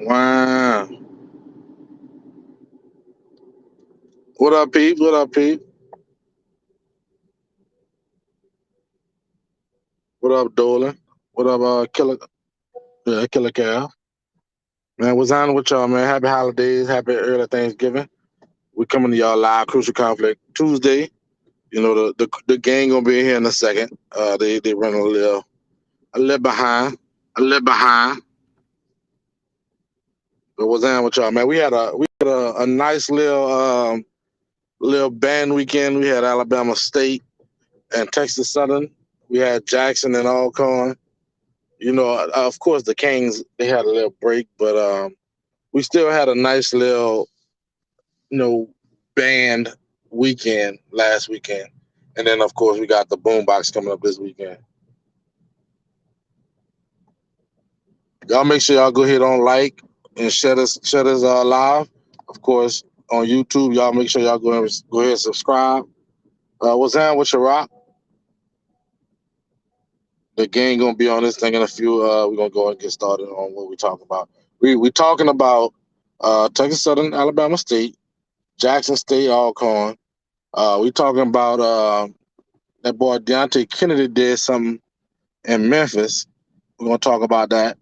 Wow. What up, Pete? What up, Pete? What up, Dolan? What up, Killer? Yeah, Killer Cow. Man, what's on with y'all, man? Happy holidays. Happy early Thanksgiving. We coming to y'all live, Crucial Conflict Tuesday. You know the gang gonna be here in a second. They run a little behind. A little behind. But what's on with y'all, man? We had a nice little band weekend. We had Alabama State and Texas Southern. We had Jackson and Alcorn. You know, of course, the Kings they had a little break, but we still had a nice little, you know, band weekend last weekend, and then of course we got the Boombox coming up this weekend. Y'all make sure y'all go ahead on like and share this live. Of course, on YouTube, y'all make sure y'all go ahead and subscribe. What's on with your rock? The gang gonna be on this thing in a few. We're gonna go and get started on what we talking about. We talking about Texas Southern, Alabama State, Jackson State, Alcorn. We talking about that boy Deontay Kennedy did something in Memphis. We're gonna talk about that.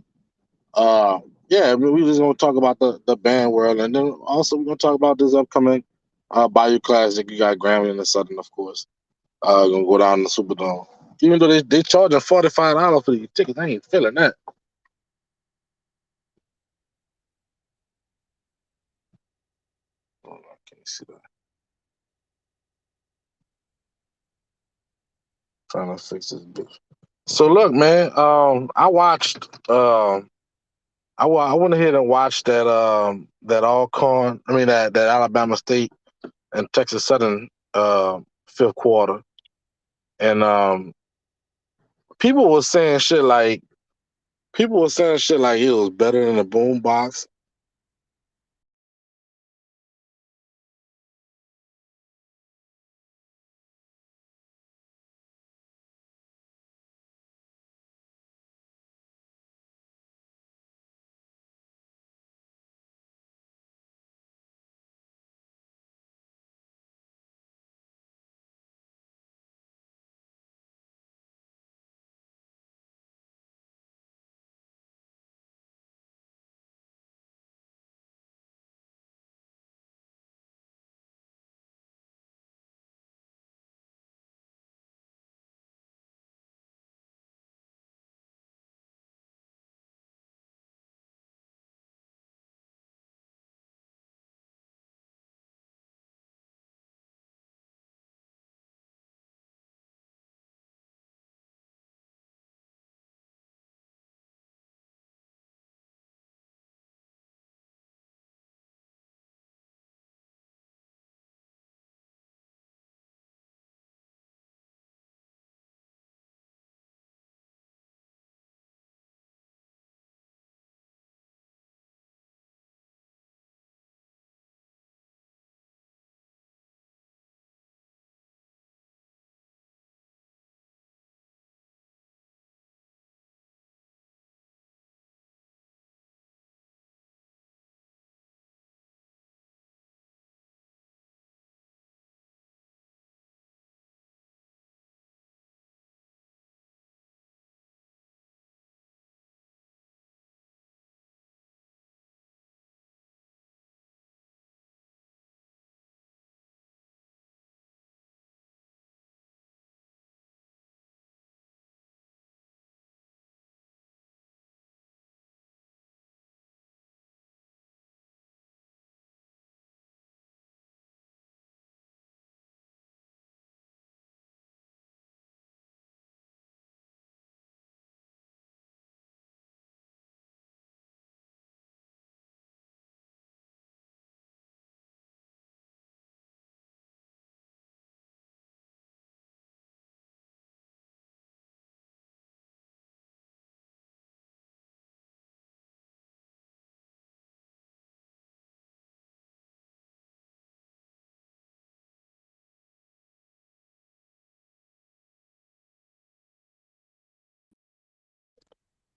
Uh, yeah, we just gonna talk about the band world, and then also we're gonna talk about this upcoming Bayou Classic. You got Grammy in the Southern, of course. Gonna go down to the Superdome. Even though they charging $45 for these tickets, I ain't feeling that. Hold on, can you see that? Trying to fix this bitch. So look, man. I watched. I went ahead and watched that Alcorn. I mean that Alabama State and Texas Southern fifth quarter, and people were saying shit like it was better than the Boombox.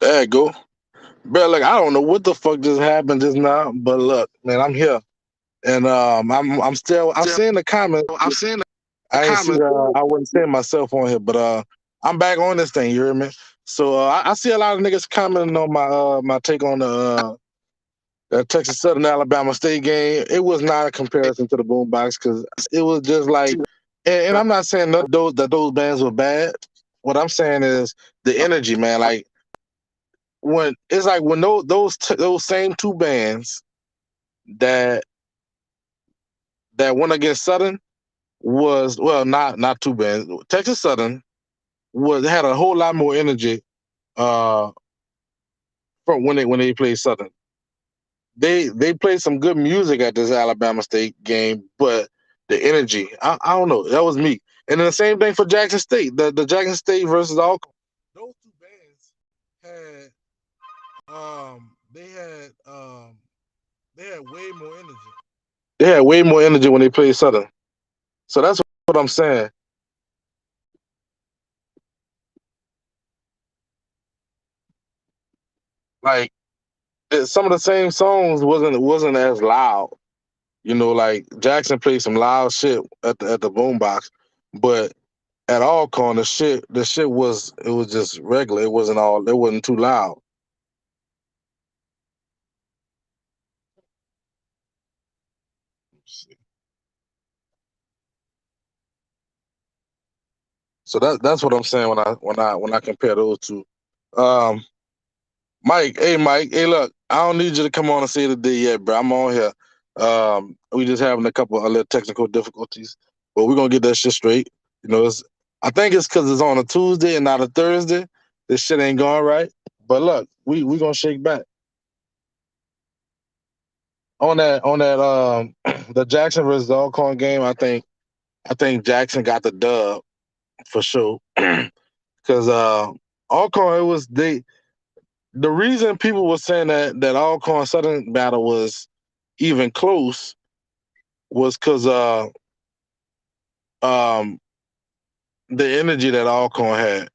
There you go. Bro, like I don't know what the fuck just happened just now, but look, man, I'm here, and I'm seeing the comments. I've seen the I ain't see comments. I wasn't seeing myself on here, but I'm back on this thing. You hear me? So I see a lot of niggas commenting on my take on the Texas Southern Alabama State game. It was not a comparison to the Boombox because it was just like, and I'm not saying those bands were bad. What I'm saying is the energy, man. Like when it's like when those same two bands that went against Southern was well not two bands. Texas Southern was had a whole lot more energy uh from when they played Southern. They played some good music at this Alabama State game, but the energy, I don't know. That was me. And then the same thing for Jackson State. The Jackson State versus Alcorn. Those two bands had they had way more energy. They had way more energy when they played Southern. So that's what I'm saying. Like some of the same songs wasn't as loud. You know, like Jackson played some loud shit at the boombox, but at Alcorn the shit was it was just regular. It wasn't too loud. So that's what I'm saying when I compare those two. Um, Mike, hey, look, I don't need you to come on and say today yet, bro. I'm on here. We just having a little technical difficulties, but we're gonna get that shit straight. You know, I think it's because it's on a Tuesday and not a Thursday. This shit ain't going right. But look, we gonna shake back on that the Jackson versus Alcorn game. I think Jackson got the dub for sure because Alcorn it was they the reason people were saying that Alcorn Southern battle was even close was because um the energy that Alcorn had.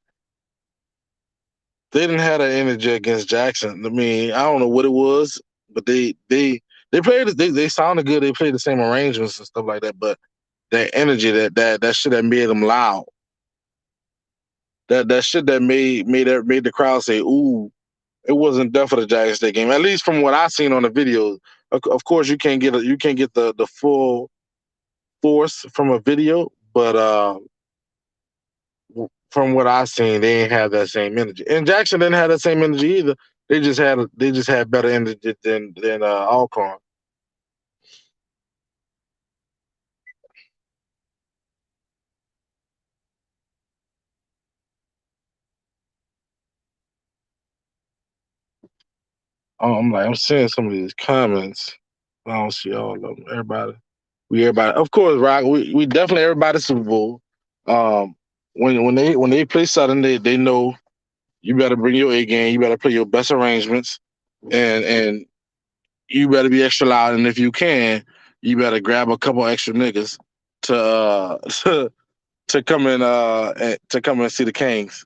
They didn't have that energy against Jackson. I mean, I don't know what it was, but they played they sounded good. They played the same arrangements and stuff like that, but that energy that shit that made them loud. That shit that made the crowd say ooh. It wasn't done for the Jackson State game. At least from what I seen on the video. Of course, you can't get the full force from a video, but from what I seen, they ain't have that same energy. And Jackson didn't have that same energy either. They just had better energy than Alcorn. I'm seeing some of these comments. I don't see all of them. Everybody. Of course, Rock. We definitely everybody Super Bowl. Um, when they play Southern, they know you better bring your A game. You better play your best arrangements, and you better be extra loud. And if you can, you better grab a couple extra niggas to to come in to come and see the Kings.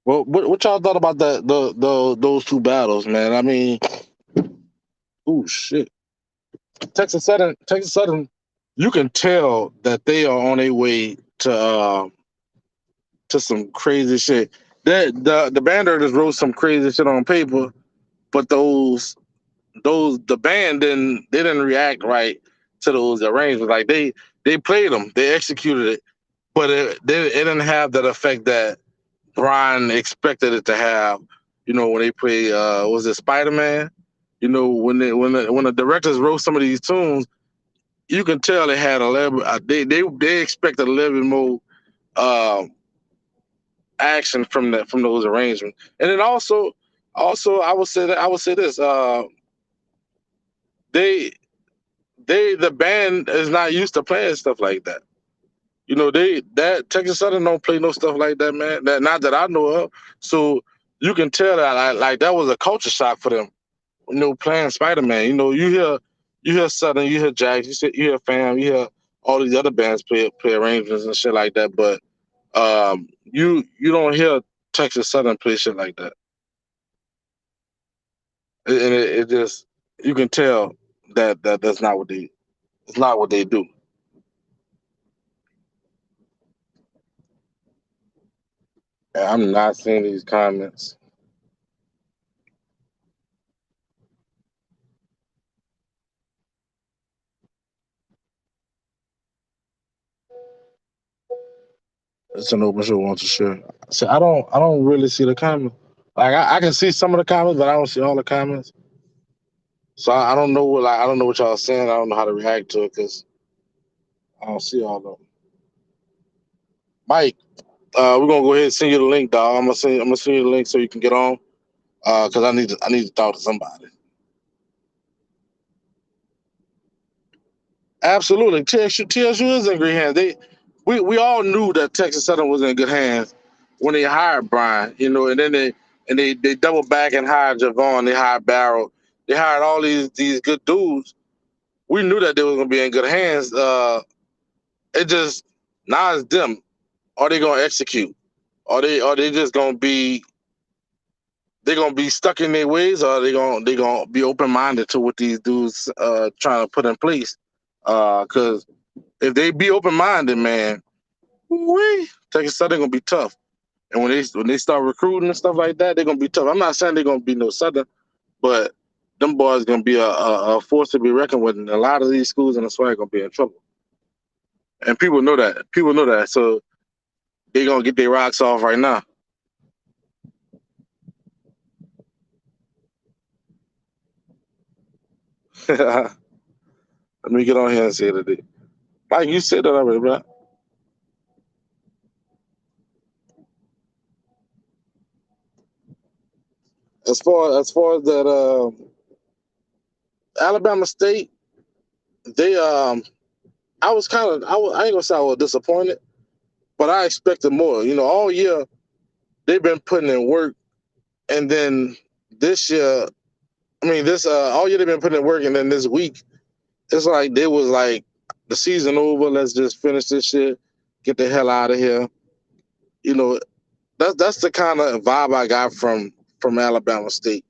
Well, what y'all thought about those two battles, man? I mean, oh shit, Texas Southern, you can tell that they are on their way to some crazy shit. The band just wrote some crazy shit on paper, but those the band didn't react right to those arrangements. Like they played them, they executed it, but it didn't have that effect that Brian expected it to have. You know when they play was it Spider Man? You know when the directors wrote some of these tunes, you can tell they had a level. They expected a little bit more uh, action from those arrangements, and then also I would say this they the band is not used to playing stuff like that. You know, that Texas Southern don't play no stuff like that, man. That not that I know of. So you can tell that like that was a culture shock for them. You know, playing Spider Man. You know, you hear Southern, you hear Jags, you hear Fam, you hear all these other bands play arrangements and shit like that. But you don't hear Texas Southern play shit like that, and it just you can tell that's not what they it's not what they do. And I'm not seeing these comments. It's an open show. Want to share? So I don't really see the comments. Like I can see some of the comments, but I don't see all the comments. So I don't know what I don't know what y'all are saying. I don't know how to react to it because I don't see all of them. Mike, we're gonna go ahead and send you the link, dog. I'm gonna send you the link so you can get on. Because I need to talk to somebody. Absolutely, TSU is in great hands. We all knew that Texas Southern was in good hands when they hired Brian. You know, and then they doubled back and hired Javon. They hired Barrow. They hired all these good dudes. We knew that they was gonna be in good hands. It just now it's them. Are they gonna execute? Are they just gonna be they gonna be stuck in their ways, or are they gonna be open minded to what these dudes trying to put in place? Because if they be open minded, man, we Texas Southern gonna be tough. And when they start recruiting and stuff like that, they're gonna be tough. I'm not saying they're gonna be no Southern, but them boys gonna be a force to be reckoned with, and a lot of these schools in the swag gonna be in trouble. And people know that. People know that. So they gonna get their rocks off right now. Let me get on here and say it today. Mike, you said that already, bro. As far as that Alabama State, they I ain't gonna say I was disappointed, but I expected more. You know, all year they've been putting in work, and then this year, I mean this all year they've been putting in work, and then this week it's like they was like the season over. Let's just finish this shit, get the hell out of here. You know, that's the kind of vibe I got from Alabama State.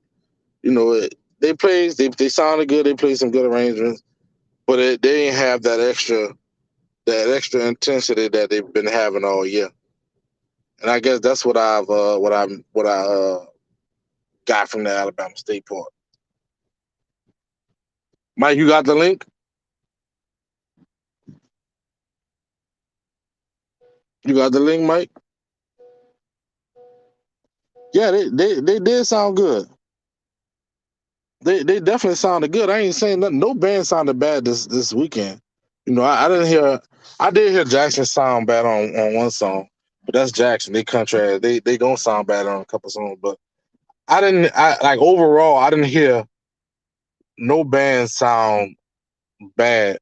You know, they sounded good. They played some good arrangements, but they didn't have that extra intensity that they've been having all year. And I guess that's what I got from the Alabama State part. Mike, you got the link? You got the link, Mike? Yeah, they did sound good. They definitely sounded good. I ain't saying nothing. No band sounded bad this weekend. You know, I didn't hear. I did hear Jackson sound bad on one song, but that's Jackson. They country. They gonna sound bad on a couple songs, but I didn't. I like overall. I didn't hear no band sound bad.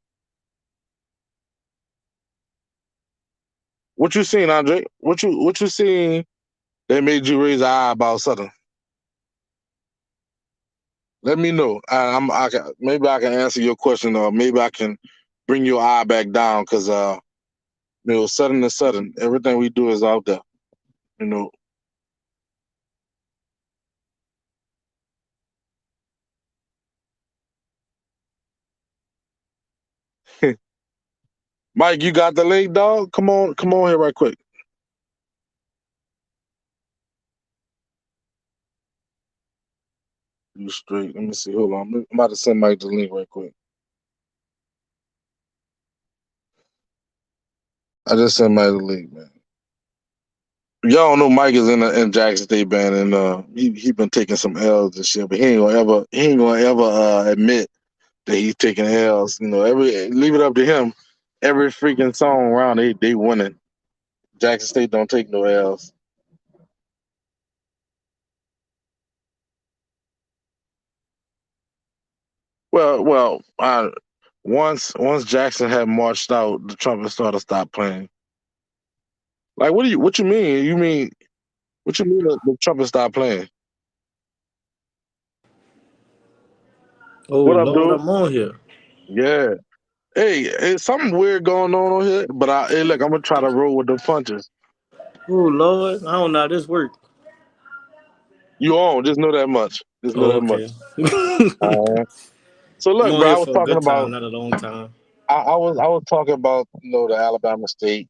What you seen, Andre? What you seen that made you raise an eye about Southern? Let me know. Maybe I can answer your question, or maybe I can bring your eye back down because you know, Southern is Southern. Everything we do is out there. You know, Mike, you got the link, dog. Come on here right quick. You straight. Let me see. Hold on. I'm about to send Mike the link right quick. I just sent Mike the link, man. Y'all know Mike is in Jackson State band, and he been taking some L's and shit, but he ain't gonna ever admit that he's taking L's. You know, every leave it up to him. Every freaking song around, they winning. Jackson State don't take no L's. Once Jackson had marched out, the trumpet started stop playing. Like, what you mean? What you mean the trumpet stopped playing? Oh What up, Lord, dude? I'm on here. Yeah. Hey, it's something weird going on here, but hey, look, I'm gonna try to roll with the punches. Oh Lord, I don't know how this work. You on? Just know that much. Just know Oh, that much. okay. So I'm look, on bro, I here was for a talking good time, about. not a long time. I was talking about the Alabama State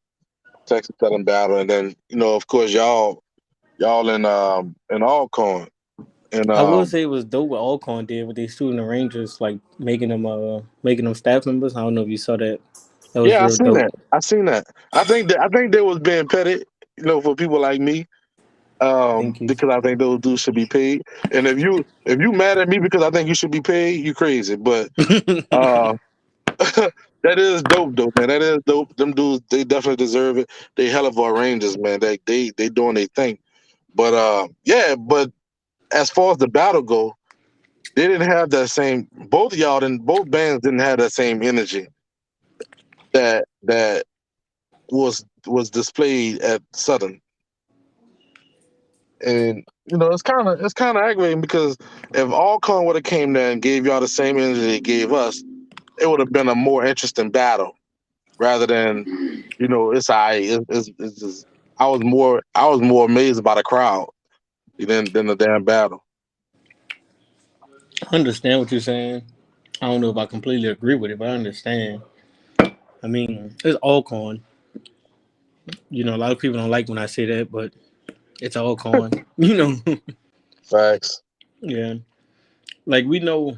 Texas Southern battle, and then of course y'all in Alcorn, and I will say it was dope what Alcon did with their student arrangers, like making them staff members. I don't know if you saw that. That was yeah, I real seen dope. that. I seen that. I think they was being petty, for people like me, Thank you. because I think those dudes should be paid. And if you mad at me because I think you should be paid, you crazy. But uh, that is dope, though, man. That is dope. Them dudes, they definitely deserve it. They hell of arrangers, man. They doing their thing. But yeah. But as far as the battle go, they didn't have that same. Both of y'all didn't. Both bands didn't have that same energy that was displayed at Southern. And it's kind of aggravating because if Alcon would have came there and gave y'all the same energy they gave us, it would have been a more interesting battle rather than it's I it's just I was more amazed by the crowd than the damn battle. I understand what you're saying. I don't know if I completely agree with it, but I understand. I mean, it's Alcon. A lot of people don't like when I say that, but it's Alcon. Facts. Yeah. Like we know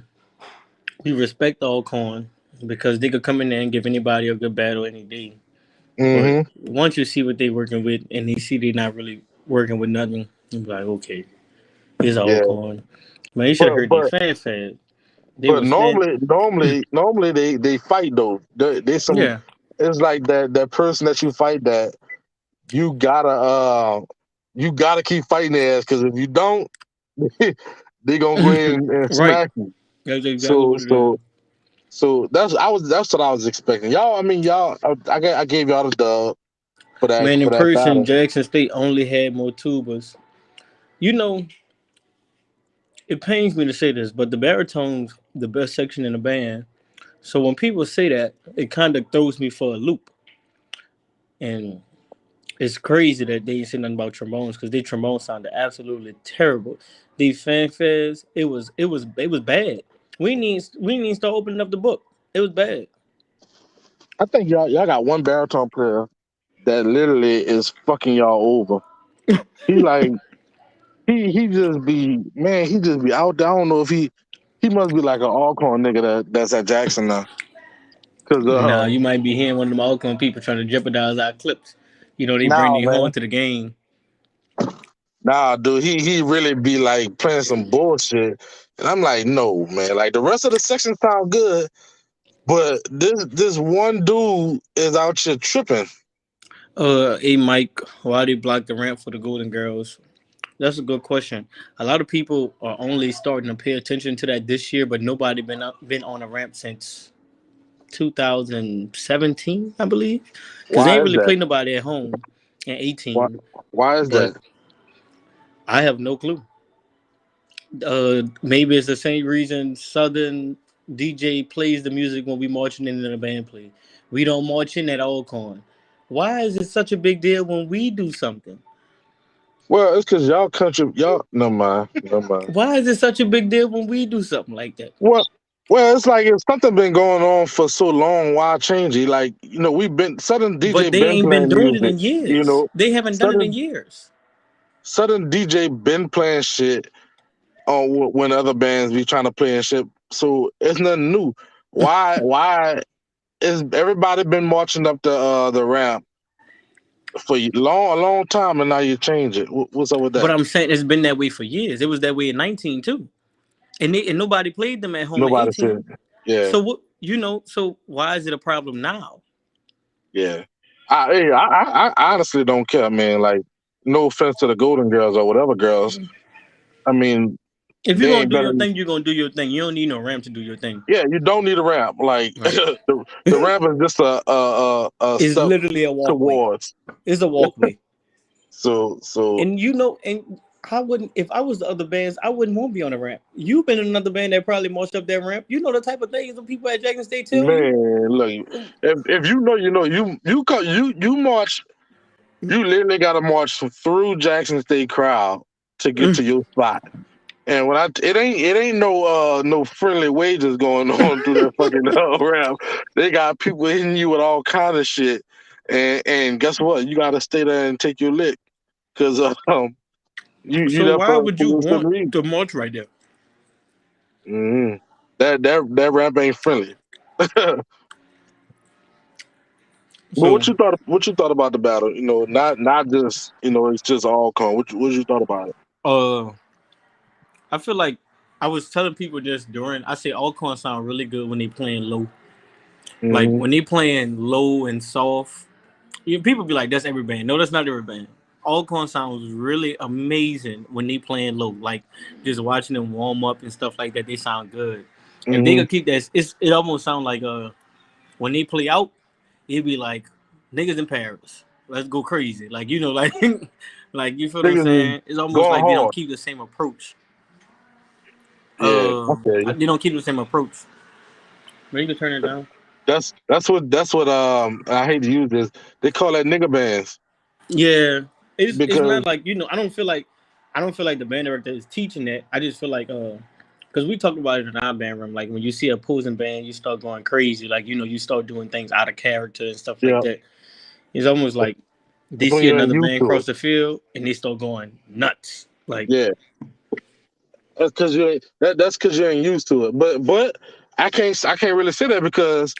we respect Alcon because they could come in there and give anybody a good battle any day. But Hmm. once you see what they working with and they see they're not really working with nothing, you be like, okay, it's Yeah, Alcon. Man, you should have but heard they but fan fed. They but was fan. normally they fight though. They some Yeah. It's like that person that you fight that you gotta keep fighting their ass because if you don't, they gonna go in and Right. smack you. That's exactly So what it is. so so that's what I was expecting. Y'all, I mean y'all, I gave y'all the dub for that Man, in for that person, battle. Jackson State only had more tubas. You know, it pains me to say this, but the baritone's the best section in the band. So when people say that, it kind of throws me for a loop. And it's crazy that they ain't say nothing about trombones because their trombones sounded absolutely terrible. These fanfares, it was bad. We need to start opening up the book. It was bad. I think y'all got one baritone player that literally is fucking y'all over. He like he just be man, he just be out there. I don't know if he must be like an Alcorn nigga that's at Jackson now. Cause Now you might be hearing one of them Oakland people trying to jeopardize our clips. They bring nah their horn man, to the game. nah dude, he really be like playing some bullshit, and I'm like, no man, like the rest of the section sound good, but this one dude is out here tripping. Hey Mike, why they block the ramp for the Golden Girls? That's a good question. A lot of people are only starting to pay attention to that this year, but nobody been on a ramp since 2017, I believe, because they Why ain't is really that? played nobody at home in Why 18. why is But that? I have no clue. Maybe it's the same reason Southern DJ plays the music when we marching in and the band play. We don't march in at Alcorn. Why is it such a big deal when we do something? Well, it's because y'all country y'all no mind, no mind. Why is it such a big deal when we do something like that? Well, it's like if something been going on for so long, why change it? Like we've been Southern DJ But they been ain't been playing doing it music. in You years. know, They haven't done it in Southern years. Southern DJ been playing shit on when other bands be trying to play and shit. So it's nothing new. Why is everybody been marching up the ramp for a long time, and now you change it? What's up with But that? I'm saying it's been that way for years. It was that way in 19 too. And nobody played them at home in Nobody 18. said. Yeah, So what so why is it a problem now? yeah. I honestly don't care, man. Like, no offense to the Golden Girls or whatever girls. I mean, If you're they gonna ain't do better. your thing, you're gonna do your thing. You don't need no ramp to do your thing. Yeah, you don't need a ramp. Like Right. the ramp is just a It's step literally a walkway. towards. It's a walkway. So And I wouldn't if I was the other bands, I wouldn't want to be on the ramp. You've been in another band that probably marched up that ramp. You know the type of things that people at Jackson State tell you. Man, look, if you know, you know, you march, you literally got to march through Jackson State crowd to get to your spot. And when it ain't no friendly wages going on through that fucking ramp. They got people hitting you with all kind of shit, and guess what? You got to stay there and take your lick because you So there why for would you a certain want reason. to march right there? hmm that ramp ain't friendly. But So what you thought about the battle? You know, not just it's just all con. What you thought about it? uh I feel like I was telling people just during I say Alcorn sound really good when they playing low. Like hmm when they playing low and soft, people be like, that's every band. No, that's not every band. Alcorn sounds really amazing when they playing low. Like just watching them warm up and stuff like that, they sound good. If they hmm could keep that, it almost sound like when they play out, it'd be like niggas in Paris. Let's go crazy. Like like like you feel what I'm Niggas is saying? It's almost going like they don't hard. keep the same approach. Yeah, I feel you. They don't keep the same approach. Maybe you can turn it down. That's what I hate to use this. They call that nigga bands Yeah, it's because not like I don't feel like the band director is teaching that. I just feel like because we talked about it in our band room. Like when you see a opposing band, you start going crazy. Like you start doing things out of character and stuff like yeah, that. It's almost like they it's when see you ain't another used band to cross it. the field and they start going nuts. Like Yeah, that's because you ain't that's because you ain't used to it. But I can't really say that because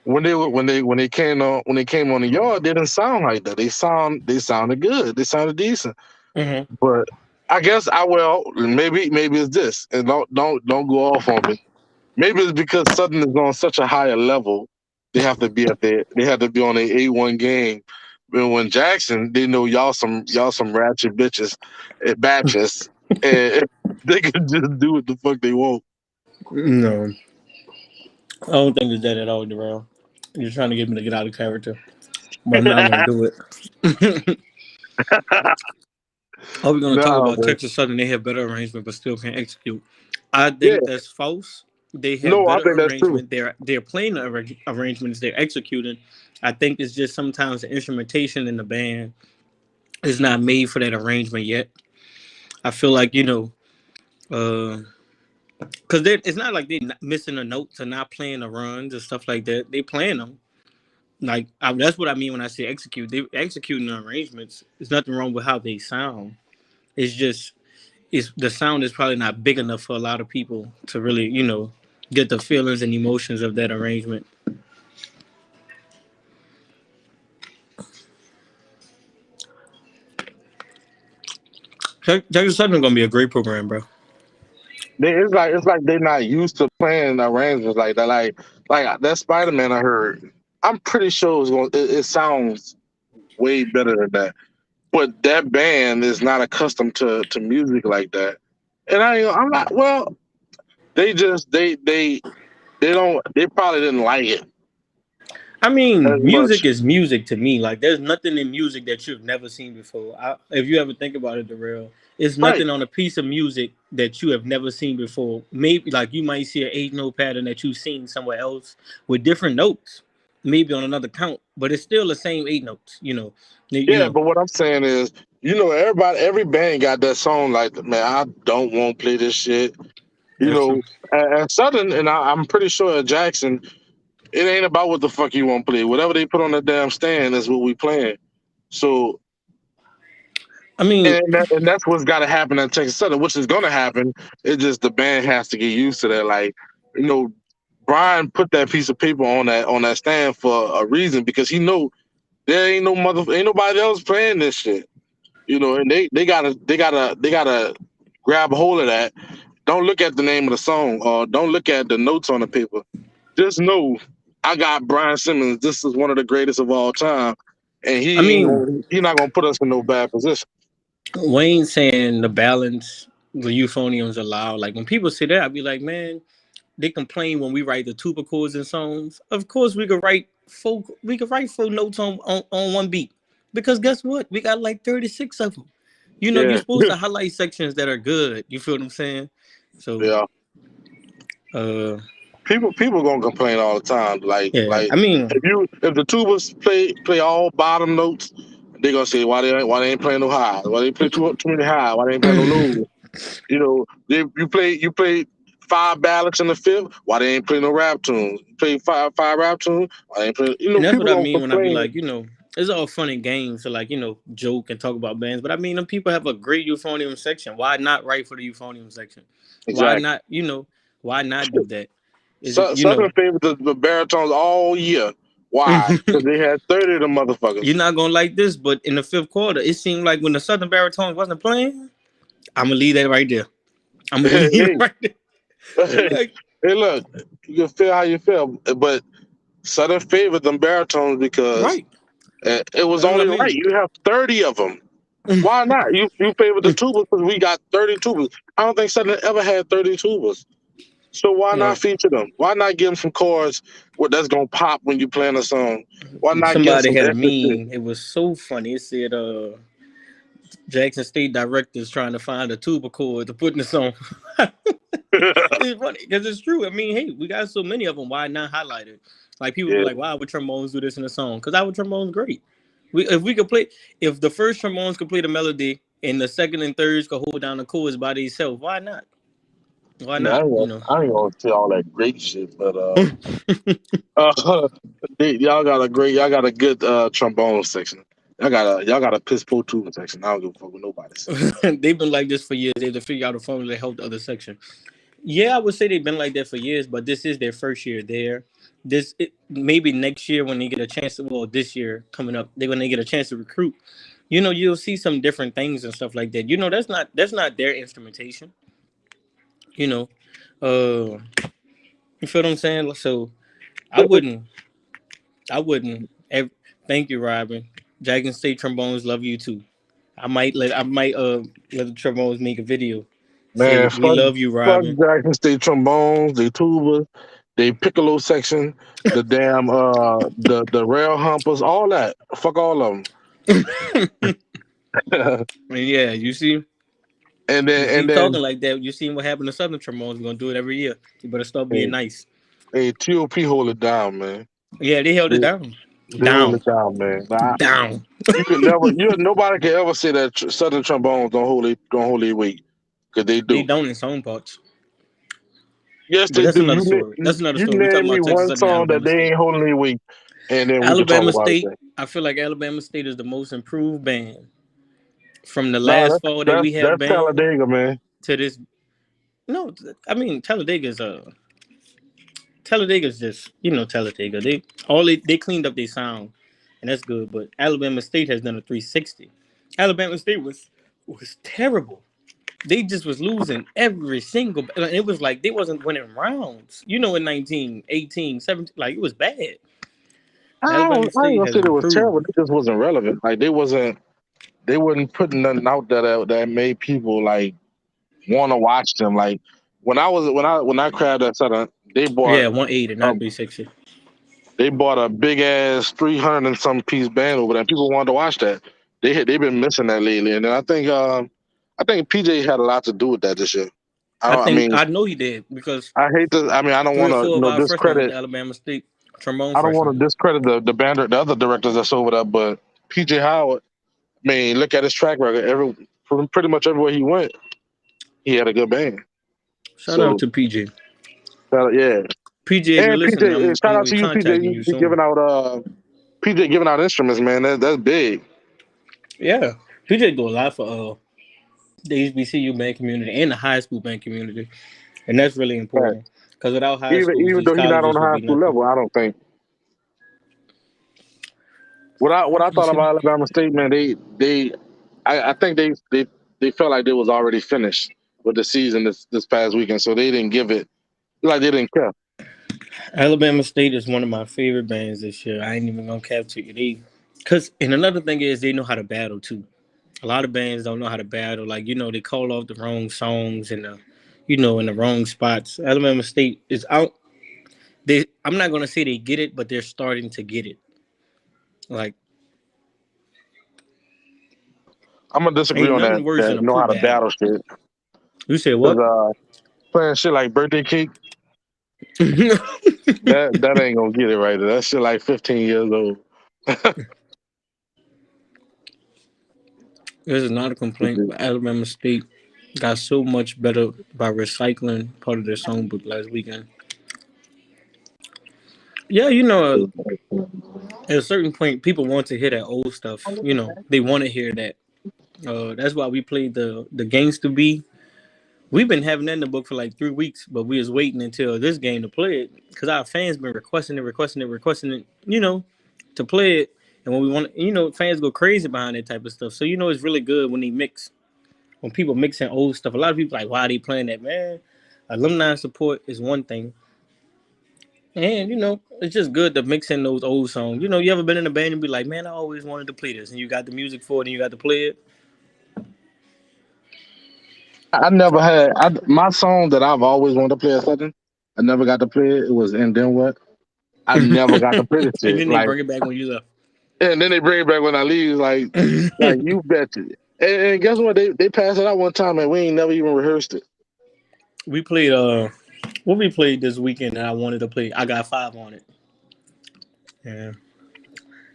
when they came on the yard, they didn't sound like that. They sounded good. They sounded decent. hmm But I guess maybe it's this, and don't go off on me. Maybe it's because Southern is on such a higher level. They have to be on a A1 game. When Jackson, they know y'all some ratchet bitches at Baptist, and they can just do what the fuck they want. no, I don't think it's that at all, Darrell. You're trying to get me to get out of character, but I'm not gonna do it. Are we going to talk No, about man. Texas Southern? They have better arrangement, but still can't execute. I Yeah, think that's false. They have no, I better think that's true. arrangement. They're playing the arrangements. They're executing. I think it's just sometimes the instrumentation in the band is not made for that arrangement yet. I feel like because it's not like they're missing the notes or not playing the runs and stuff like that. They playing them. Like that's what I mean when I say execute. They executing the arrangements. There's nothing wrong with how they sound. It's just the sound is probably not big enough for a lot of people to really, get the feelings and emotions of that arrangement. Texas Southern gonna be a great program, bro. It's like they're not used to playing arrangements like that. Like that Spider Man I heard. I'm pretty sure it sounds way better than that. But that band is not accustomed to music like that. And I'm not. Well, they just they probably didn't like it I as mean, much. music is music to me. Like, there's nothing in music that you've never seen before. If you ever think about it, the real, it's Right. nothing on a piece of music that you have never seen before. Maybe like you might see an 8 note pattern that you've seen somewhere else with different notes, maybe on another count, but it's still the same 8 notes. You Yeah, know. but what I'm saying is, every band got that song like, man, I don't want to play this shit. You That's true. know, at Southern, and I'm pretty sure at Jackson, it ain't about what the fuck you want to play. Whatever they put on the damn stand is what we playing. So, I mean, and that's what's got to happen at Texas Southern, which is going to happen. It's just the band has to get used to that. Like, you know, Brian put that piece of paper on that stand for a reason because he know there ain't nobody else playing this shit. And they gotta grab a hold of that. Don't look at the name of the song or don't look at the notes on the paper. Just know I got Brian Simmons. This is one of the greatest of all time, and I mean, he not gonna put us in no bad position. Wayne saying the balance, the euphoniums allowed. Like when people say that, I'd be like, man, they complain when we write the tuba chords and songs. Of course, we could write four notes on one beat because guess what? We got like 36 of them. You know, you're Yeah, supposed to highlight sections that are good. You feel what I'm saying? So, yeah. uh, People gonna complain all the time. yeah. Like I mean, if the tubas play all bottom notes, they gonna say why they ain't playing no high? Why they play too many high? Why they ain't playing no low? You know, you play five ballads in the fifth. Why they ain't playing no rap tunes? You play five rap tunes. Why they ain't playing? You and know, that's what people I gonna mean when I be complain. like, it's all fun and games to like, joke and talk about bands. But I mean, them people have a great euphonium section. Why not write for the euphonium section? Why Exactly. not, why not do that? Is it, Southern favored the baritones all year. Why? Because they had 30 of them you're motherfuckers. not gonna like this, but in the fifth quarter, it seemed like when the Southern baritones wasn't playing, I'm gonna leave that right there. I'm gonna Hey, leave it right there. I'm hey, like, hey, look, you can feel how you feel, but Southern favored them baritones because right. it was That's what I only right. mean. You have 30 of them. Why not? You favored the tubas because we got 30 tubas. I don't think Southern ever had 30 tubas. So why Yeah. not feature them? Why not give them some chords that's gonna pop when you playing a song? Why not give them Somebody some had a extra shit? meme. It was so funny. It said, Jackson State directors trying to find a tuba chord to put in the song. It's funny because it's true. I mean, hey, we got so many of them. Why not highlight it? Like people be Yeah, like, "Why would trombones do this in a song?" Because our trombones great. If we could play, if the first trombones could play the melody and the second and thirds could hold down the chords by themselves, why not? Why man, not? I ain't gonna say all that great shit, but uh, y'all got a good trombone section. Y'all got a piss poor tuba section. I don't give a fuck what nobody say. They've been like this for years. They have to figure out a formula to help the other section. Yeah, I would say they've been like that for years, but this is their first year there. Maybe next year when they get a chance to, well, this year coming up, they're when they get a chance to recruit. You'll see some different things and stuff like that. That's not their instrumentation. You know, uh, you feel what I'm saying? So I wouldn't, I wouldn't. Thank you, Robin. Jackson State trombones love you too. I might let the trombones make a video. Say Man, we love you, fuck Robin. Jackson State trombones, they tubas, they piccolo section, the damn the rail humpers, all that. Fuck all of them. Yeah, you see. You And keep talking then like that. You seen what happened to Southern Tremont. We're gonna do it every year. You better start being hey, nice. hey, TOP hold it down, man. Yeah, they held They, it down. they hold Down. it down, man. Down. Nobody can ever say that Southern trombones don't hold their weight because they They do. don't in some parts. Yes, But they that's do. another story. That's another You story. We talking name me about Texas one Southern and song that Alabama they State. ain't holding their weight, and then we can talk Alabama about it. State, I feel like Alabama State is the most improved band from the Nah, last fall that we have that's banned Talladega, man. to this. No, I mean Talladega's just Talladega. They cleaned up their sound, and that's good. But Alabama State has done a 360. Alabama State was terrible. They just was losing every single. It was like they wasn't winning rounds. In 19, 18, 17, like it was bad. Alabama I ain't State gonna has say they was improved. terrible. They just wasn't relevant. Like they wasn't putting nothing out there that made people like want to watch them. Like when I crowd that Southern, Yeah, 180, a not 360. they bought a big ass 300 and some piece band over there. People wanted to watch that. They've been missing that lately, and then I think PJ had a lot to do with that this year. I mean I know he did because I hate to. I mean I don't three want or to four of our freshmen went discredit. to Alabama State, trombone I don't want freshmen. to discredit the other directors that's over there, but PJ Howard. I mean, look at his track record. Pretty much everywhere he went, he had a good band. Shout out So to PJ. yeah, PJ, if you're and listening, PJ, I'm shout gonna out be to you, PJ. contacting You you be soon. giving out PJ giving out instruments, man. That's big. Yeah, PJ do a lot for the HBCU band community and the high school band community, and that's really Right. important. Because without high schools, Even these though he's not on colleges the would high be school nothing. level, I don't think. What I You thought see? about Alabama State, man, I think they felt like they was already finished with the season this past weekend, so they didn't give it like they didn't care. Alabama State is one of my favorite bands this year. I ain't even gonna cap to you. And another thing is they know how to battle too. A lot of bands don't know how to battle. Like they call off the wrong songs and in the wrong spots. Alabama State is out. I'm not gonna say they get it, but they're starting to get it. Like I'm gonna disagree Ain't on that. nothing worse than That a know how poop to battle. battle shit. You said Cause what? playing shit like birthday cake, that ain't gonna get it right. That shit like 15 years old. This is not a complaint, but Alabama State got so much better by recycling part of their songbook last weekend. Yeah, at a certain point, people want to hear that old stuff. They want to hear that. That's why we played the Gangsta B. We've been having that in the book for like 3 weeks, but we was waiting until this game to play it because our fans been requesting it, to play it. And when we want, fans go crazy behind that type of stuff. So it's really good when they mix, when people mixing old stuff. A lot of people like, why are they playing that, man? Alumni support is one thing, and it's just good to mix in those old songs. You ever been in a band and be like, man, I always wanted to play this, and you got the music for it, and you got to play it. I never had my song that I've always wanted to play at something. I never got to play it. It was And Then What. I never got to play this And shit. then they Like, bring it back when you left. and then they bring it back when I leave. Like you betcha. And guess what? They passed it out one time and we ain't never even rehearsed it. We played what we played this weekend that I wanted to play. I got five on it. Yeah.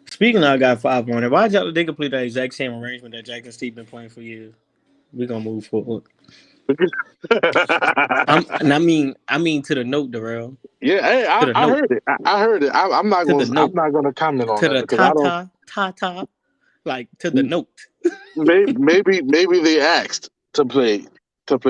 Speaking of I got five on it, why y'all they could play that exact same arrangement that Jack and Steve been playing for years? We gonna move forward. I mean to the note, Darrell. Yeah, hey, To the I note. heard it. I heard it. To the I'm note. not gonna comment on To that the because I ta don't. ta ta ta. Like to the note. Maybe they asked to play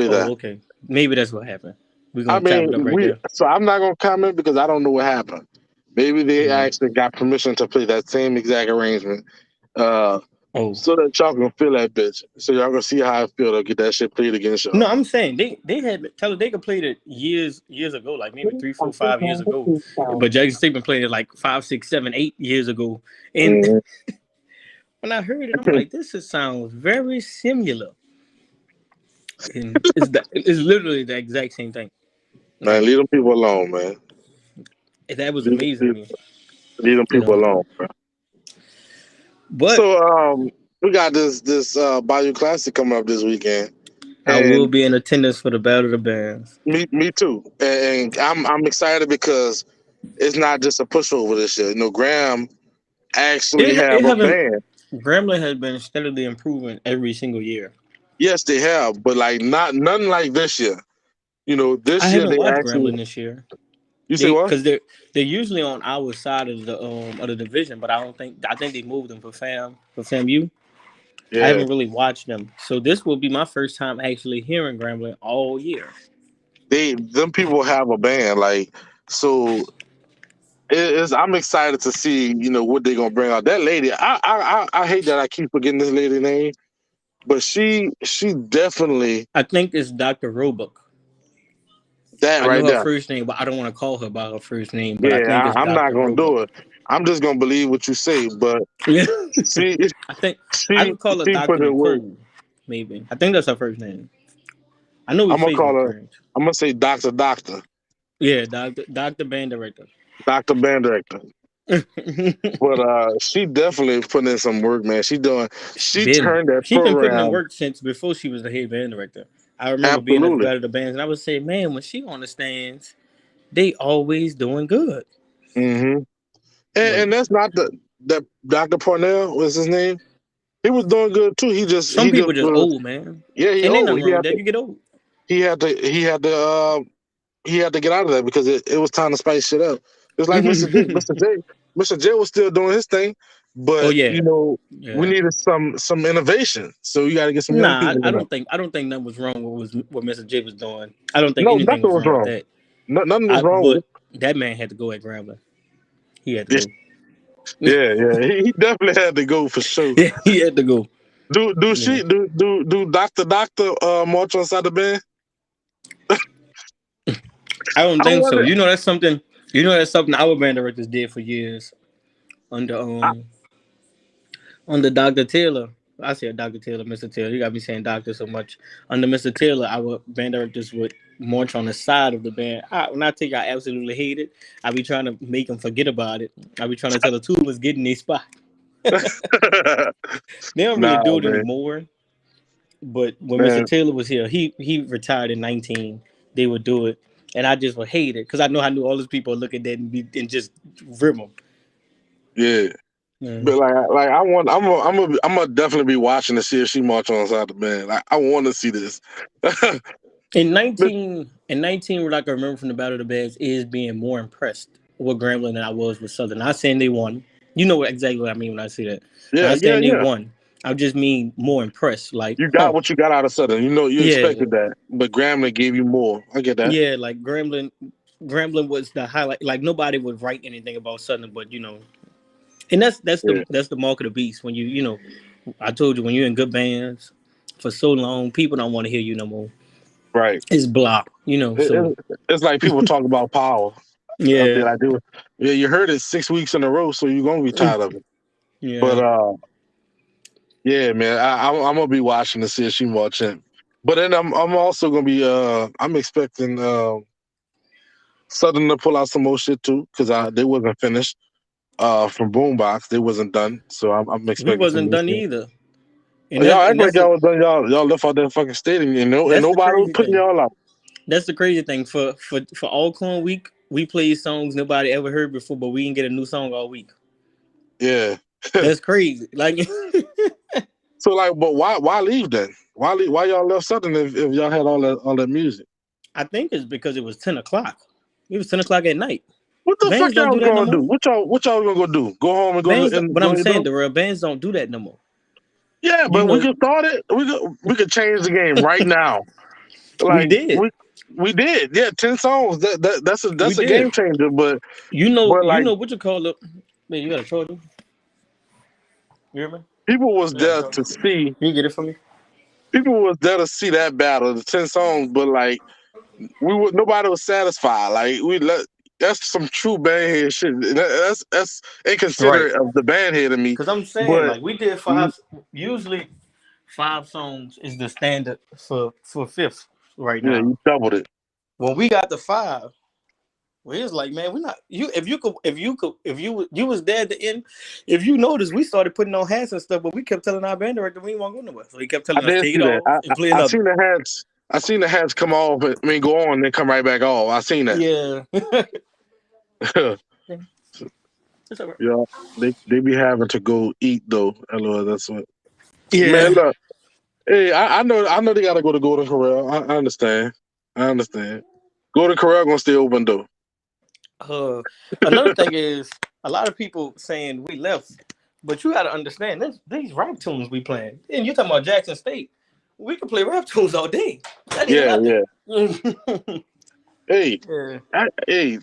Oh, that. okay. Maybe that's what happened. We're I gonna chop mean, it up right we. there. So I'm not gonna comment because I don't know what happened. Maybe they Yeah. actually got permission to play that same exact arrangement, uh, Oh. so that y'all can feel that bitch. So y'all gonna see how I feel to get that shit played against No, y'all. I'm saying they had Talladega played it years ago, like maybe 3, 4, 5 years ago. But Jackson State been playing it like 5, 6, 7, 8 years ago. And Mhm. when I heard it, I'm like, sounds very similar. And it's literally the exact same thing. Man, Like leave them people alone, man. that was Leave, amazing to leave, me. leave them You people know. alone. But So we got this Bayou Classic coming up this weekend, I will and be in attendance for the Battle of the Bands. me too. And I'm excited because it's not just a pushover this year. Graham actually It have a haven't band. Grambling has been steadily improving every single year. Yes, they have, but like not nothing like this year. I This year haven't they watched actually. Grambling this year. You say They what? because they're usually on our side of the division, but I think they moved them for FAMU. I Yeah, haven't really watched them, so this will be my first time actually hearing Grambling all year. them people have a band. Like so, I'm excited to see what they're gonna bring out. That lady, I hate that I keep forgetting this lady name, but she definitely I think it's Dr. Roebuck. that I know right her there. first name, but I don't want to call her by her first name. But I Yeah, think it's I'm not Dr. gonna Roebuck. do it. I'm just gonna believe what you say. But Yeah, she I think I she could call her she Dr. put in work. Nicole. Maybe I think that's her first name. I know we I'm gonna call Facebook her. friends. I'm gonna say Doctor Yeah, Doctor Band Director. Doctor Band Director. But she definitely put in some work, man. She turned that She's been putting in program work since before she was the head band director. I remember being at the absolutely. Battle of the Bands, and I would say, man, when she on the stands, they always doing good. Hmm. But And that's not that Dr. Parnell was his name. He was doing good too. some He just people just was. old, man. Yeah, he And ain't old. nothing wrong with that. You get old. He had to he had to get out of that because it was time to spice shit up. It's like Mr. J was still doing his thing, Oh but yeah, we yeah. needed some innovation. So you got to get some young Nah, people I in there. don't think nothing was wrong with what Mr. J was doing. I don't think No, anything nothing was was wrong with wrong. that. Nothing was wrong with But it. that man had to go at Grambling. He had to go. Yeah. He definitely had to go for sure. He had to go. Do Yeah. she do Doctor march on side the band? I don't I think so. wonder. That's something. That's something our band directors did for years under I, under Dr. Taylor. I said Dr. Taylor, Mr. Taylor. You got me saying Doctor so much. Under Mr. Taylor, our band directors would march on the side of the band. When I tell you I absolutely hate it, I be trying to make them forget about it. I be trying to tell the two of us get in their spot. They don't really Nah, do it man. anymore. But when Mr. Man, Taylor was here, he retired in 19. They would do it, and I just would hate it because I knew all these people look at that and just rip them. yeah. Mm. But like I want, I'm gonna definitely be watching to see if she march on inside the band. Like I want to see this. But In 19, what I can remember from the Battle of the Bands is being more impressed with Grambling than I was with Southern. Not saying they won. You know exactly what I mean when I say that. yeah, Not yeah, saying they yeah. won. I just mean more impressed. Like, You got what you got out of Southern. You know, you yeah, expected that, but Grambling gave you more. I get that. yeah, like Grambling was the highlight. Like nobody would write anything about Southern, but and Yeah, that's the mark of the beast. When I told you when you're in good bands for so long, people don't want to hear you no more. right. It's block, So It's like people talk about power up there. yeah, Like do. Yeah, you heard it 6 weeks in a row, so you're gonna be tired of it. But yeah. yeah, man, I'm gonna be watching to see if she marching. But then I'm also gonna be I'm expecting Southern to pull out some more shit too because they wasn't finished. From Boombox, they wasn't done, so I'm We expecting some wasn't new done shit. either, Oh, and y'all act like that's y'all was done. Y'all left out that fucking stadium, and that's the nobody was crazy putting thing. y'all out. That's the crazy thing for Alcorn week. We played songs nobody ever heard before, but we didn't get a new song all week. Yeah. That's crazy. Like So like, but why leave then? Why leave? Why y'all left Southern if y'all had all that music? I think it's because it was 10 o'clock. It was 10 o'clock at night. What the fuck Bands don't y'all do that no gonna do? more. What y'all gonna go do? Go home and go to and But go I'm to your saying door? the real bands don't do that no more. Yeah, You but we know, could start it. We could change the game right now. we Like did. we did. Yeah, 10 songs. We That's a game did. changer. But You like know what you call it. Man, you got a charger? You hear me? people was You got a there charger? to see. Can you get it for me? People was there to see that battle, the 10 songs. But like nobody was satisfied. Like that's some true bandhead shit. That's Right. inconsiderate of the bandhead of me. Because I'm saying, But like, we did mm, five. Usually, 5 songs is the standard for fifth right yeah, now. you doubled it. When we got to five, we was like, man, we're not you. If you was there at the end. If you noticed, we started putting on hats and stuff, but we kept telling our band director we didn't want to go nowhere. So he kept I telling us did take see it that. off and play I another. seen the hats. I seen the hats come off. I mean, go on and then come right back off. I seen that. Yeah. It's all right. Yeah, they be having to go eat though. LOL, that's what. Man, Yeah. look. Hey, I know they gotta go to Golden Corral. I understand. I understand. Golden Corral gonna stay open though. Uh, Another thing is a lot of people saying we left, but you got to understand these rap tunes we playing. And you talking about Jackson State? We can play rap tunes all day. That ain't Yeah, nothing. yeah. Hey, Yeah, hey,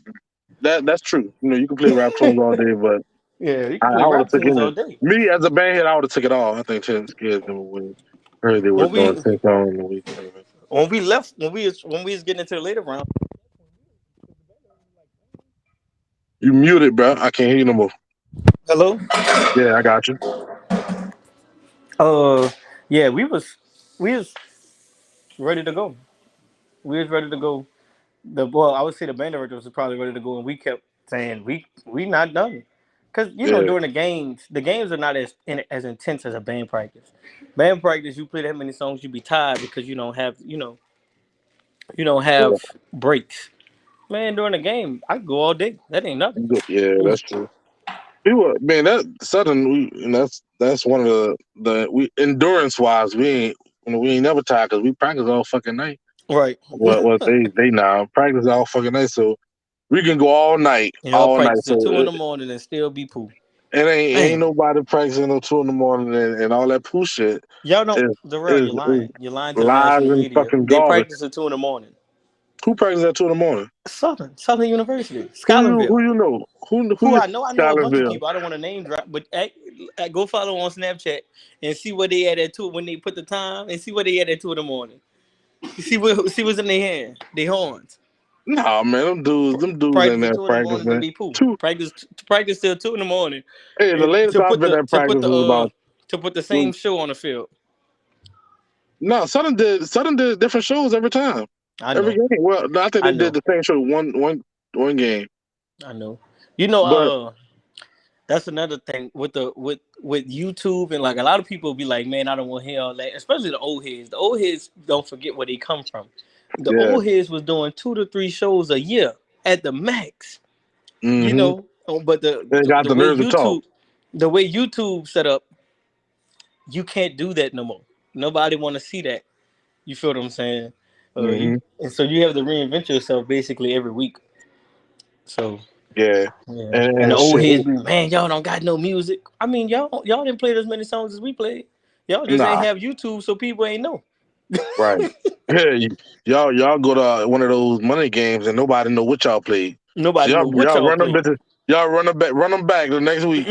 that's true. You know, you can play rap tunes all day, but yeah, you can play I would have rap taken tunes all it. day. Me as a bandhead, I would have took it all. I think Ten Scared them when heard they were When doing we 10 songs a week. when we left when we was getting into the later round. You muted, bro. I can't hear you no more. Hello. Yeah, I got you. Uh, yeah, we was ready to go. We was ready to go. I would say the band director was probably ready to go, and we kept saying we not done, because Yeah, during the games are not as intense as a band practice. Band practice, you play that many songs, you be tired because you don't have yeah, breaks. Man, during the game, I could go all day. That ain't nothing. yeah. That's true. People, man, that Southern, and that's one of the we endurance wise, we ain't never tired because we practice all fucking night. Right. What they now practice all fucking night, so we can go Y'all all night. practice at So 2 in the morning and still be poo. it ain't Man, nobody practicing until 2 in the morning and all that poo shit y'all don't. is The real, is, you're is lying. You're lying to the lies national and media. fucking They garbage. practice at 2 in the morning. Who practices at 2 in the morning? Southern University, Who Scotlandville. you know? Who Who you I know a bunch of Scotlandville? people. I don't want to name drop, but go follow on Snapchat and see where they at 2 when they put the time and see where they at 2 in the morning. You see what's in their hand, their horns. Nah, man, them dudes ain't Practice at there 2 in the morning and practicing. be poo. Two. Practice till 2 in the morning, Hey, the and latest I've been at practice was about to put the was same show on the field. no Southern did different shows every time. I Every know, game. Well, no, I think I they did know, the same show one game. I know. You know, But That's another thing with with YouTube, and like a lot of people be like, man, I don't want to hear all that. Especially the old heads. The old heads don't forget where they come from. The Yeah. old heads was doing 2 to 3 shows a year at the max. You Mm-hmm. know, but They got the the way nerve to talk. YouTube set up, you can't do that no more. Nobody want to see that. You feel what I'm saying? Mm-hmm. And so you have to reinvent yourself basically every week. So Yeah. yeah, and the And old shit. heads be, man, y'all don't got no music. I mean, y'all didn't play as many songs as we played. Y'all just ain't Nah. have YouTube, so people ain't know. Right. Yeah. Y'all go to one of those money games and nobody know what y'all played. So Nobody know what y'all y'all run them played. bitches. Y'all run them back the next week.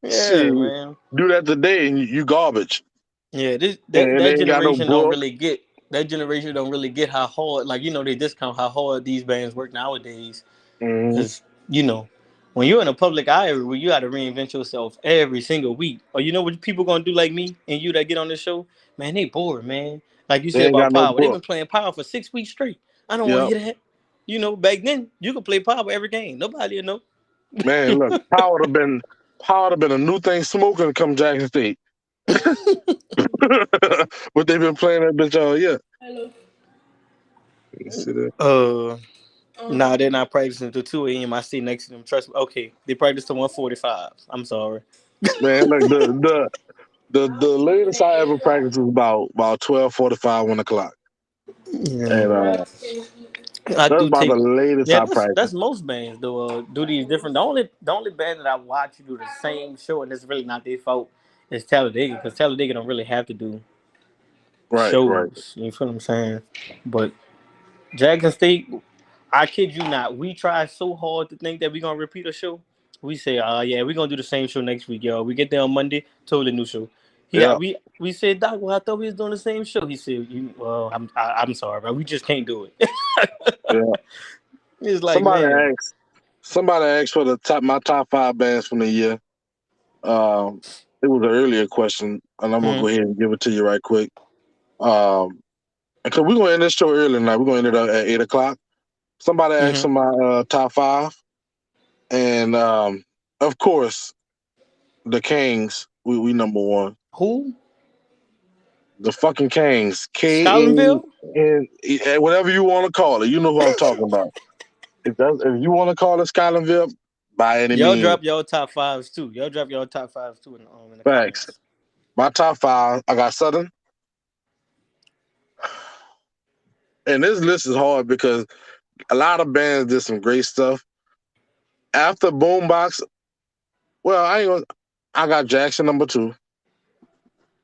Yeah, Shit. man. Do that today and you garbage. Yeah, this And they that ain't got no generation don't book. really get how hard, like, they discount how hard these bands work nowadays. Mm-hmm. Because, when you're in a public eye where you got to reinvent yourself every single week, or you know what people gonna do like me and you that get on this show, man, they bored, man. Like you They said ain't got about no Power, they've book. been playing Power for 6 weeks straight. I don't want Yep. to hear that. Back then you could play Power every game. Nobody would know. Man, look, Power would have been a new thing smoking come Jackson State. But they've been playing that bitch all year. You see that? Uh, nah, they're not practicing till 2 a.m. I see next to them. Trust me. Okay, they practice till 1:45. I'm sorry. Man, like the latest I ever practiced was about 12:45, 1 o'clock. Yeah. And I that's do about the take. latest Yeah, I that's practiced. most bands though. Do these different. The only band that I watch do the same show, and it's really not their fault. Is Talladega, because Talladega don't really have to do Right, right. shows. You feel what I'm saying? But Jackson State, I kid you not, we try so hard to think that we're gonna repeat a show. We say, yeah, we're gonna do the same show next week, y'all. We get there on Monday, totally new show. Yeah, Yeah, we said, Doc, well, I thought we was doing the same show. He said, I'm sorry, bro. We just can't do it. yeah. It's like, Somebody man. asked somebody asked for my top five bands from the year. It was an earlier question, and I'm gonna Mhm. go ahead and give it to you right quick. Um, because we're gonna end this show early tonight. We're gonna end it at 8 o'clock. Somebody asked Mhm. for my top five, and of course, the Kings. We number one. Who? The fucking Kings. Scolinville? Whatever you want to call it. You know who I'm talking about. If you want to call it Skylandville, by any Y'all means. drop y'all top fives too. Y'all drop y'all top fives too in the Facts. comments. My top five, I got Southern. And this list is hard because a lot of bands did some great stuff. After Boombox, well, I got Jackson number two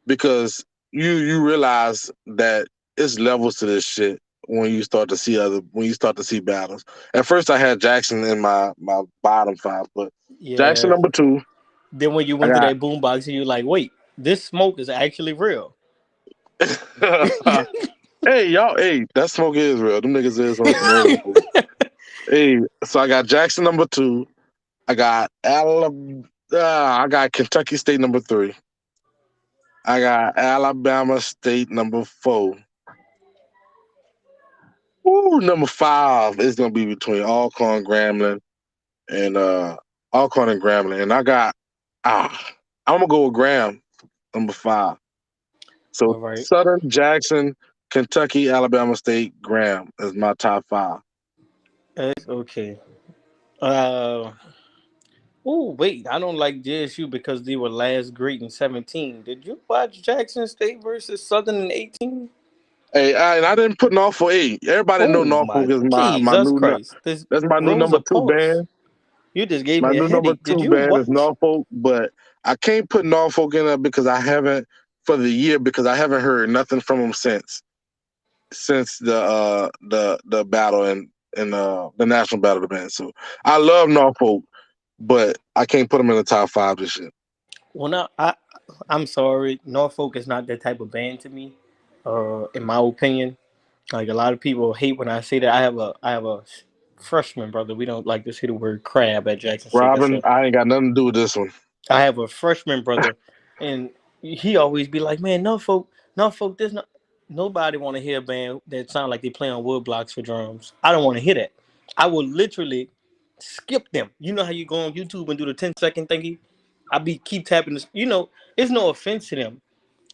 because you realize that it's levels to this shit when you start to see battles. At first I had Jackson in my bottom five, but Jackson Yeah. number two, Then when you I went to that boombox, you like, wait, this smoke is actually real. got hey y'all, hey, that smoke is real. Them niggas is on some real shit. Hey, so I got Jackson number two. I got Alabama. I got Kentucky State number three. I got Alabama State number four. Ooh, number five is gonna be between Alcorn Grambling and Alcorn and Grambling. And I got I'm gonna go with Graham number five. So All right. Southern, Jackson, Kentucky, Alabama State, Graham is my top five. That's okay. Uh oh, wait, I don't like JSU because they were last great in 17. Did you watch Jackson State versus Southern in 18? Hey, and I didn't put Norfolk. Hey, everybody know Oh my Norfolk is my Jesus new. Christ. This That's my new number Rosa two Parks. band. You just gave My me a new number headache. Did two you band is watch? Norfolk, but I can't put Norfolk in there because I haven't for the year because I haven't heard nothing from them since the battle and the national battle of the band. So I love Norfolk, but I can't put them in the top five this year. Well, no, I'm sorry. Norfolk is not that type of band to me. In my opinion, like a lot of people hate when I say that. I have a freshman brother. We don't like to say the word crab at Jackson State. Robin, I ain't got nothing to do with this one. I have a freshman brother, and he always be like, "Man, Norfolk, this not." Nobody want to hear a band that sound like they play on wood blocks for drums. I don't want to hear that. I will literally. skip them. You know how you go on YouTube and do the 10-second thingy? I be keep tapping this. It's no offense to them.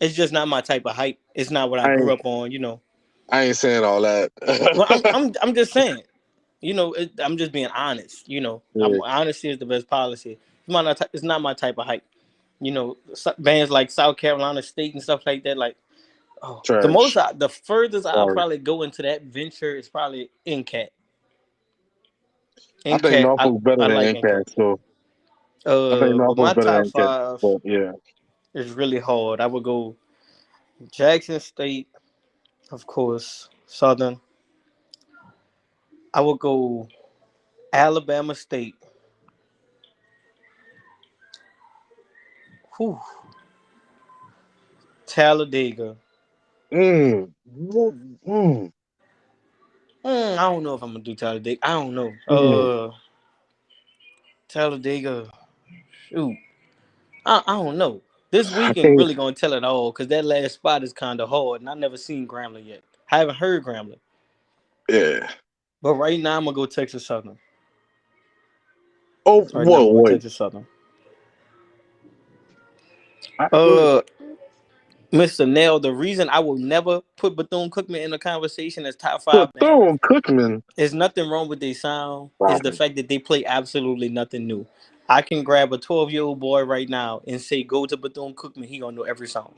It's just not my type of hype. It's not what I I grew ain't, up on. I ain't saying all that. Well, I'm just saying. I'm just being honest. Yeah, Honesty is the best policy. It's not my type of hype. Bands like South Carolina State and stuff like that. Like, oh, trash. the furthest I'll Sorry. probably go into that venture is probably NCAT. I think NCAT, Norfolk's better I than like NCAT, NCAT. so I think But my Norfolk's better top than NCAT. five But yeah. is really hard. I would go Jackson State, of course, Southern. I would go Alabama State. Whew. Talladega. Mm, mm, I don't know if I'm gonna do Talladega. I don't know. mm. Talladega. Shoot. I don't know. This I weekend think really gonna tell it all because that last spot is kind of hard, and I never seen Grambling yet. I haven't heard Grambling, yeah. but right now I'm gonna go Texas Southern. Oh, Right now I'm whoa, gonna go wait. Texas Southern. I, Uh, Mr. Nell, the reason I will never put Bethune Cookman in the conversation as top but five band Thurman Cookman. is nothing wrong with their sound. Is the Wow. fact that they play absolutely nothing new. I can grab a 12-year-old boy right now and say go to Bethune Cookman. He gonna know every song.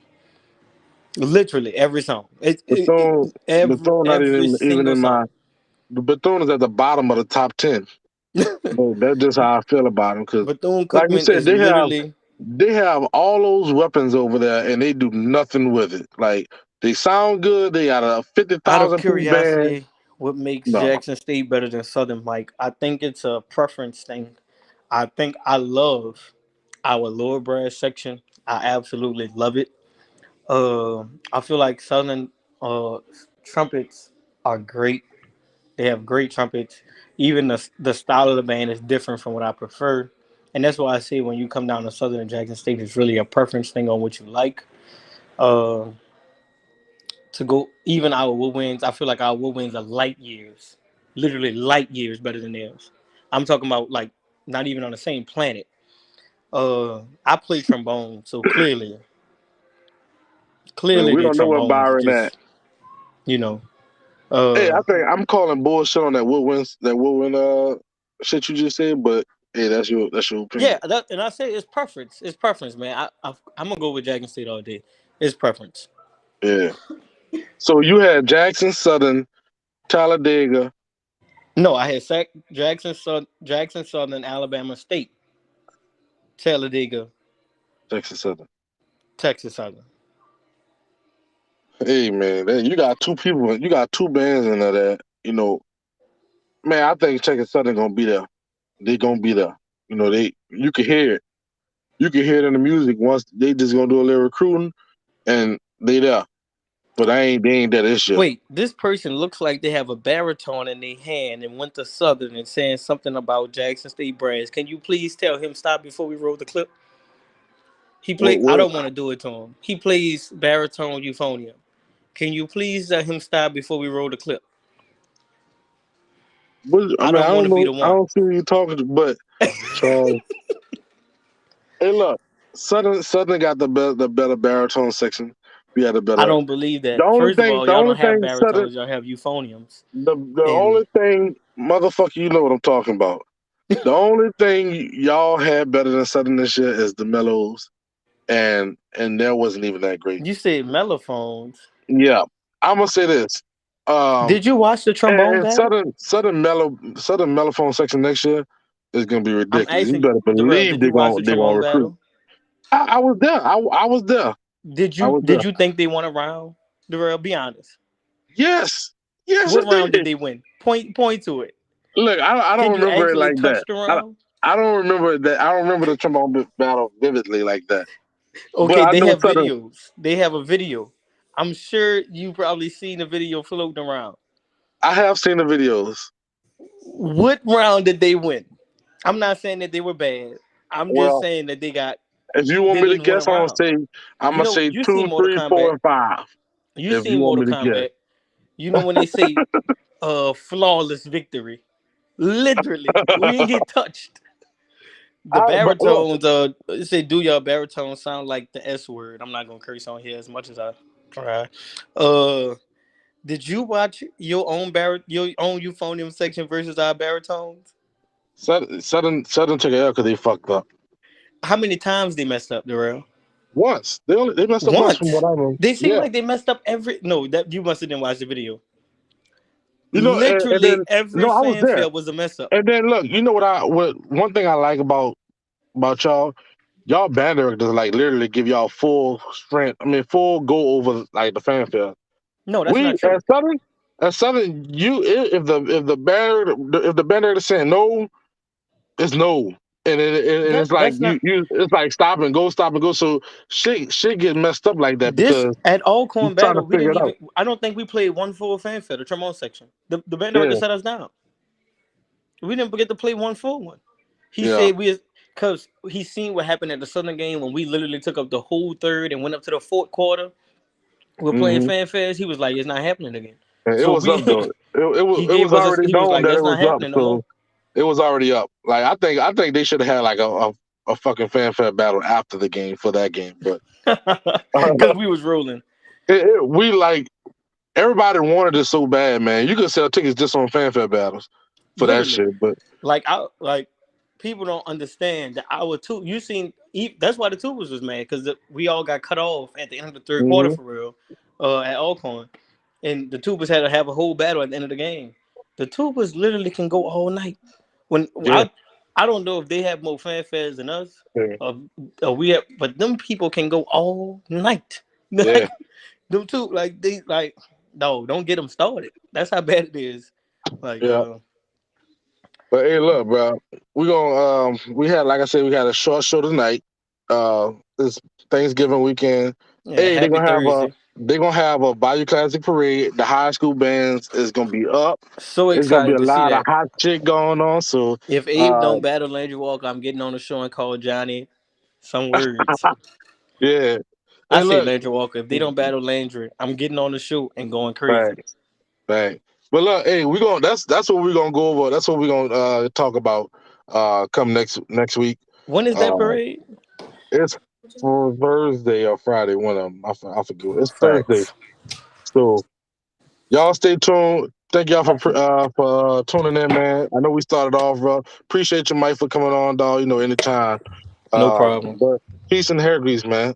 Literally every song. Bethune not Every even single in my. song. Bethune is at the bottom of the top 10. But that's just how I feel about them. Because, Bethune like you Cookman said, is literally, they have all those weapons over there, and they do nothing with it. Like they sound good. They got a fifty out of thousand piece band. curiosity, what makes No, Jackson State better than Southern Mike? I think it's a preference thing. I think I love our lower brass section. I absolutely love it. I feel like Southern uh, trumpets are great. They have great trumpets. Even the style of the band is different from what I prefer. And that's why I say when you come down to Southern and Jackson State, it's really a preference thing on what you like. Uh, to go even our woodwinds, I feel like our woodwinds are light years, literally light years better than theirs. I'm talking about like not even on the same planet. I play trombone, so man, clearly we their don't know where trombones are Byron at. just you know. Hey, Uh, I think I'm calling bullshit on that Woodwind shit you just said. But hey, that's your yeah, opinion. and I say it's preference. It's preference, man. I'm gonna go with Jackson State all day. It's preference. Yeah. So you had Jackson Southern, Talladega, No, I had Jackson Southern, Alabama State, Talladega, Texas Southern. Texas Southern. Hey man, you got two people. You got two bands in there that man. I think Texas Southern gonna be there. They gonna be there. You can hear it. You can hear it in the music once they just gonna do a little recruiting and they there. But they ain't there this year. Wait, this person looks like they have a baritone in their hand and went to Southern and saying something about Jackson State Brass. Can you please tell him stop before we roll the clip? I What, don't want to do it to him. He plays baritone euphonium. Can you please let him stop before we roll the clip? I I mean, I don't want don't to be know. the I one. don't see who you talking to, but Charles. Hey, look, Southern got the better baritone section. We had the I better. don't believe The that. only First of thing, all, the y'all only don't have thing Southern, baritones. Y'all have euphoniums. the And only thing, motherfucker, you know what I'm talking about. The only thing y'all had better than Southern this year is the mellows, and that wasn't even that great. you said mellophones. Yeah, I'm gonna say this. Um, Did you watch the trombone and battle? Southern mellophone section next year is gonna be I'm ridiculous. You asking better Darrell, believe did you watch the they're gonna trombone recruit. battle? I was there. I was there. Did I you was did there. you think they won a round? Darrell, be honest. Yes, yes, What it round did did. they win? Point to it. Look, I Can don't you remember it actually like that. touch the I, round? I don't remember that. I don't remember the trombone battle vividly like that. But Okay, I they know have Southern. videos. They have a video. I'm sure you probably seen the video floating around. I have seen the videos. What round did they win? I'm not saying that they were bad. I'm just Well, saying that if you want they me to didn't win a guess, round. I'm gonna say You seen two, Mortal three, four, Kombat. and five. You If seen you want Mortal me to guess, Kombat. You know when they say flawless victory. Literally, we didn't get touched. The But look, baritones, it say, do your baritone sound like the S word? I'm not gonna curse on here as much as I try. Uh, did you watch your own euphonium section versus our baritones? Southern took an L because they fucked up How many times they messed up, Darrell? once. They messed up once from Once. what I know. They seem Yeah, like they messed up every. No, that you must have didn't watch the video. and Literally then every no, I was there. fanfare was a mess up. And then look, you know what one thing I like about y'all band directors like literally give y'all full strength. I mean, full go over like the fanfare. No, that's We not true. at Southern, if the band director saying no, it's no, and That it's like that's not it's like stop and go. So shit get messed up like that this because at you're Alcorn trying to Battle. We figure didn't it even. out. I don't think we played one full fanfare. The trombone section. The band director Yeah, set us down. We didn't get to play one full one. He yeah, said because he seen what happened at the Southern game when we literally took up the whole third and went up to the fourth quarter. We're playing hmm fanfares. He was like, "It's not happening again." and it So was up we, though. he It gave was us. already He was known like, that it "That's was not up, happening no so more." it was already up. Like I think they should have had like a fucking fanfare battle after the game for that game, but Because we was rolling. we like everybody wanted it so bad, man. You could sell tickets just on fanfare battles for that Literally, shit, but like people don't understand that our two. You seen that's why the tubers was mad because we all got cut off at the end of the third quarter hmm for real. At Alcorn, and the tubers had to have a whole battle at the end of the game. The tubers literally can go all night. When yeah, I don't know if they have more fanfares than us, yeah, or, or we have, but them people can go all night. yeah, Like them two, like they like no, don't get them started. That's how bad it is. Like yeah. But hey, look, bro, we had like I said, we had a short show tonight. This Thanksgiving weekend. yeah, Hey, happy Thursday. they're gonna have a Bayou Classic parade. The high school bands is gonna be up. So It's gonna be excited a to see lot of that. hot shit going on. So, If Abe uh, don't battle Landry Walker, I'm getting on the show and call Johnny some words. yeah. I Hey, say look, Landry Walker. If they don't battle Landry, I'm getting on the show and going crazy. thanks, thanks. But look, hey, we gonna that's what we're gonna go over. That's what we're gonna talk about come next week. When is Uh, that parade? it's for Thursday or Friday. One of them. I forget. It's Thursday. Facts. So y'all stay tuned. Thank y'all for tuning in, man. I know we started off rough. Appreciate you, Mike, for coming on, dog. You know, anytime. No problem. But peace and hair grease, man.